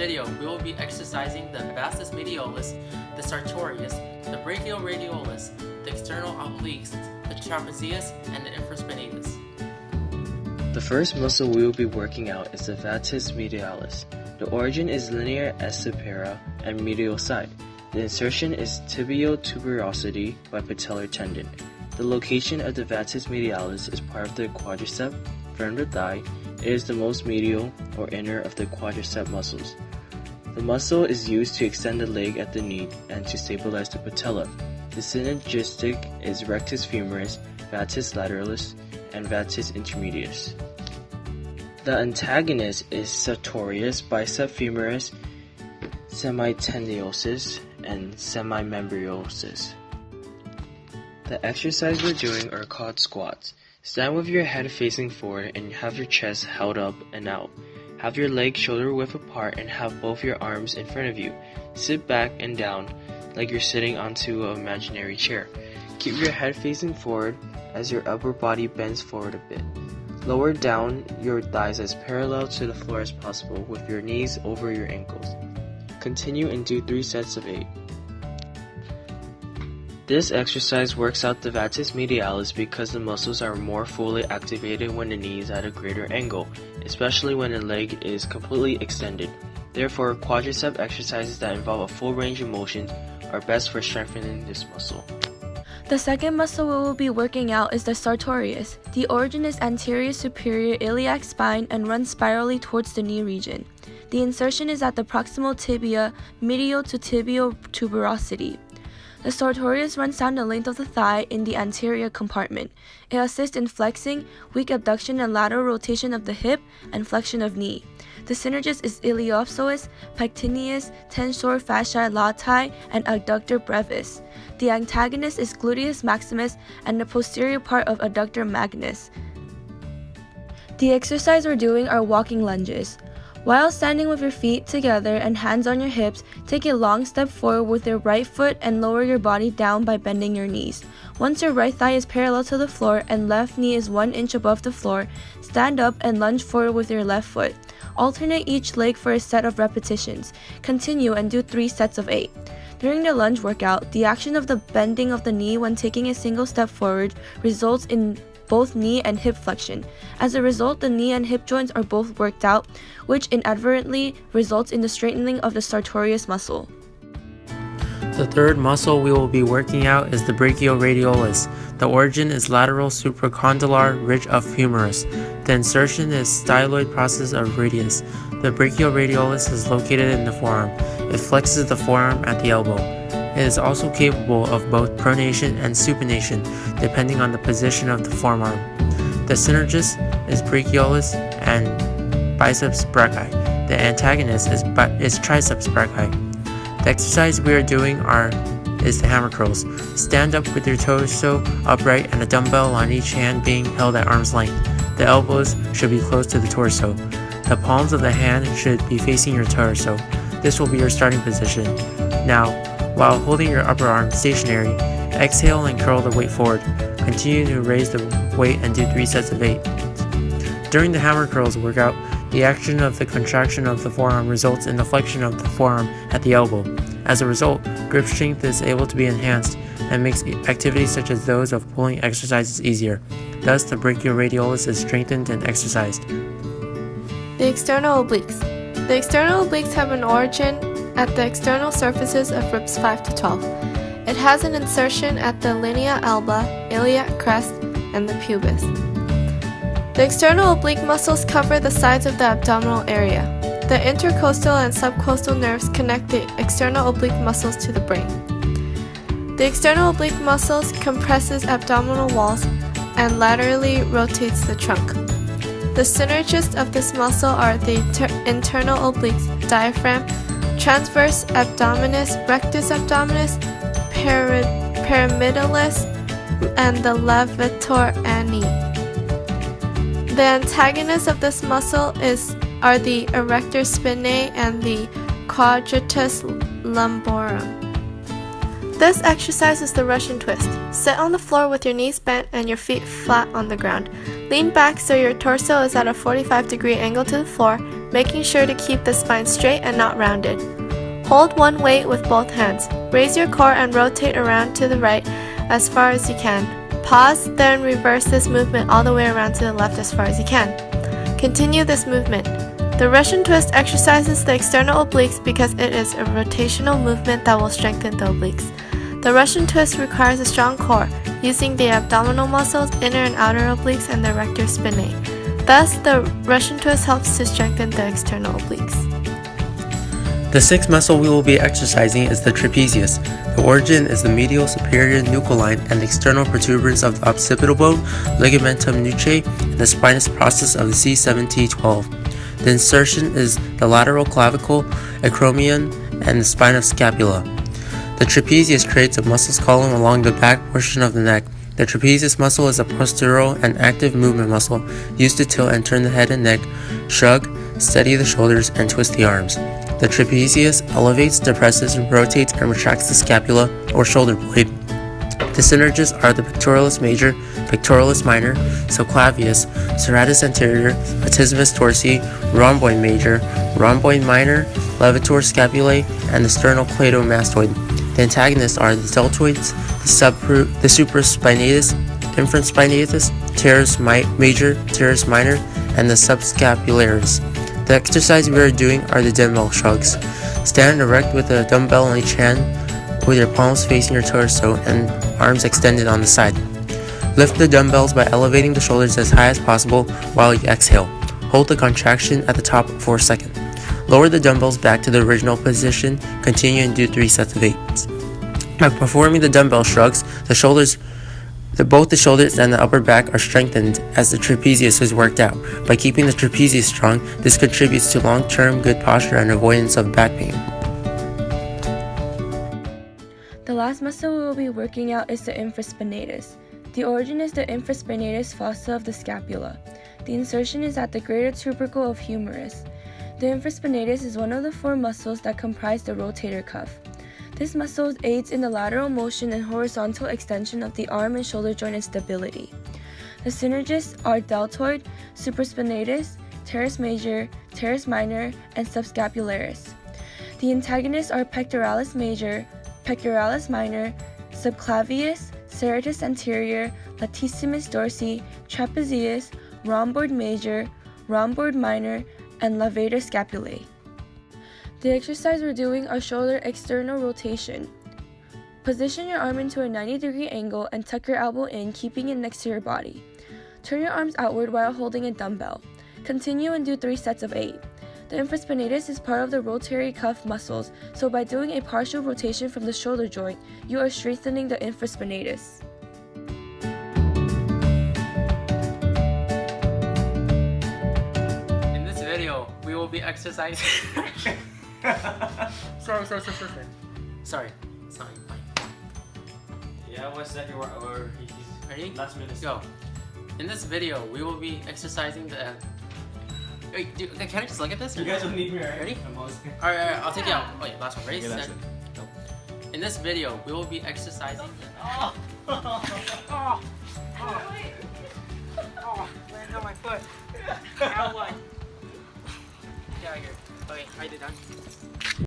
video, we will be exercising the vastus medialis, the sartorius, the brachioradialis, the external obliques, the trapezius, and the infraspinatus. The first muscle we will be working out is the vastus medialis. The origin is linear as supera and medial side. The insertion is tibial tuberosity by patellar tendon. The location of the vastus medialis is part of the quadricep from the thigh. It is the most medial or inner of the quadricep muscles. The muscle is used to extend the leg at the knee and to stabilize the patella. The synergistic is rectus femoris, vastus lateralis, and vastus intermedius. The antagonist is sartorius, bicep femoris, semitendinosus, and semimembranosus. The exercise we're doing are called squats. Stand with your head facing forward and have your chest held up and out. Have your legs shoulder width apart and have both your arms in front of you. Sit back and down like you're sitting onto an imaginary chair. Keep your head facing forward as your upper body bends forward a bit. Lower down your thighs as parallel to the floor as possible with your knees over your ankles. Continue and do 3 sets of 8. This exercise works out the vastus medialis because the muscles are more fully activated when the knee is at a greater angle, especially when the leg is completely extended. Therefore, quadricep exercises that involve a full range of motion are best for strengthening this muscle. The second muscle we will be working out is the sartorius. The origin is anterior superior iliac spine and runs spirally towards the knee region. The insertion is at the proximal tibia, medial to tibial tuberosity. The sartorius runs down the length of the thigh in the anterior compartment. It assists in flexing, weak abduction and lateral rotation of the hip, and flexion of knee. The synergist is iliopsoas, pectineus, tensor fasciae latae, and adductor brevis. The antagonist is gluteus maximus and the posterior part of adductor magnus. The exercise we're doing are walking lunges. While standing with your feet together and hands on your hips, take a long step forward with your right foot and lower your body down by bending your knees. Once your right thigh is parallel to the floor and left knee is 1 inch above the floor, stand up and lunge forward with your left foot. Alternate each leg for a set of repetitions. Continue and do 3 sets of 8. During the lunge workout, the action of the bending of the knee when taking a single step forward results in both knee and hip flexion. As a result, the knee and hip joints are both worked out, which inadvertently results in the straightening of the sartorius muscle. The third muscle we will be working out is the brachioradialis. The origin is lateral supracondylar ridge of humerus. The insertion is styloid process of radius. The brachioradialis is located in the forearm. It flexes the forearm at the elbow. It is also capable of both pronation and supination, depending on the position of the forearm. The synergist is brachialis and biceps brachii. The antagonist is triceps brachii. The exercise we are doing is the hammer curls. Stand up with your torso upright and a dumbbell on each hand being held at arm's length. The elbows should be close to the torso. The palms of the hand should be facing your torso. This will be your starting position. Now, while holding your upper arm stationary, exhale and curl the weight forward. Continue to raise the weight and do 3 sets of 8. During the hammer curls workout, the action of the contraction of the forearm results in the flexion of the forearm at the elbow. As a result, grip strength is able to be enhanced and makes activities such as those of pulling exercises easier. Thus, the brachioradialis is strengthened and exercised. The external obliques. The external obliques have an origin at the external surfaces of ribs 5 to 12. It has an insertion at the linea alba, iliac crest, and the pubis. The external oblique muscles cover the sides of the abdominal area. The intercostal and subcostal nerves connect the external oblique muscles to the brain. The external oblique muscles compresses abdominal walls and laterally rotates the trunk. The synergists of this muscle are the internal obliques, diaphragm, transverse abdominis, rectus abdominis, pyramidalis, and the levator ani. The antagonists of this muscle are the erector spinae and the quadratus lumborum. This exercise is the Russian twist. Sit on the floor with your knees bent and your feet flat on the ground. Lean back so your torso is at a 45-degree angle to the floor. making sure to keep the spine straight and not rounded. Hold one weight with both hands. Raise your core and rotate around to the right as far as you can. Pause, then reverse this movement all the way around to the left as far as you can. Continue this movement. The Russian twist exercises the external obliques because it is a rotational movement that will strengthen the obliques. The Russian twist requires a strong core, using the abdominal muscles, inner and outer obliques, and the erector spinae. Thus, the Russian twist helps to strengthen the external obliques. The sixth muscle we will be exercising is the trapezius. The origin is the medial superior nuchal line and the external protuberance of the occipital bone, ligamentum nuchae, and the spinous process of the C7T12. The insertion is the lateral clavicle, acromion, and the spine of scapula. The trapezius creates a muscles column along the back portion of the neck. The trapezius muscle is a postural and active movement muscle used to tilt and turn the head and neck, shrug, steady the shoulders, and twist the arms. The trapezius elevates, depresses, rotates, and retracts the scapula or shoulder blade. The synergists are the pectoralis major, pectoralis minor, subclavius, serratus anterior, latissimus dorsi, rhomboid major, rhomboid minor, levator scapulae, and the sternocleidomastoid. The antagonists are the deltoids, the supraspinatus, infraspinatus, teres major, teres minor, and the subscapularis. The exercise we are doing are the dumbbell shrugs. Stand erect with a dumbbell in each hand, with your palms facing your torso and arms extended on the side. Lift the dumbbells by elevating the shoulders as high as possible while you exhale. Hold the contraction at the top for a second. Lower the dumbbells back to the original position. Continue and do 3 sets of 8. By performing the dumbbell shrugs, both the shoulders and the upper back are strengthened as the trapezius is worked out. By keeping the trapezius strong, this contributes to long-term good posture and avoidance of back pain. The last muscle we will be working out is the infraspinatus. The origin is the infraspinatus fossa of the scapula. The insertion is at the greater tubercle of humerus. The infraspinatus is one of the 4 muscles that comprise the rotator cuff. This muscle aids in the lateral motion and horizontal extension of the arm and shoulder joint and stability. The synergists are deltoid, supraspinatus, teres major, teres minor, and subscapularis. The antagonists are pectoralis major, pectoralis minor, subclavius, serratus anterior, latissimus dorsi, trapezius, rhomboid major, rhomboid minor, and levator scapulae. The exercise we're doing are shoulder external rotation. Position your arm into a 90-degree angle and tuck your elbow in, keeping it next to your body. Turn your arms outward while holding a dumbbell. Continue and do 3 sets of 8. The infraspinatus is part of the rotary cuff muscles, so by doing a partial rotation from the shoulder joint, you are strengthening the infraspinatus. In this video, we will be exercising. Sorry. It's not fine. Yeah, what's that? Ready? Last minute. Go. In this video, we will be exercising the. Wait, can I just look at this? You guys don't need me, right? Ready? I'm always... Alright, I'll take you out. Oh yeah, last one. Ready? Okay, last Set, one. go. In this video, we will be exercising. Land on my foot. Ow, what? Get out of here. Okay, I did done.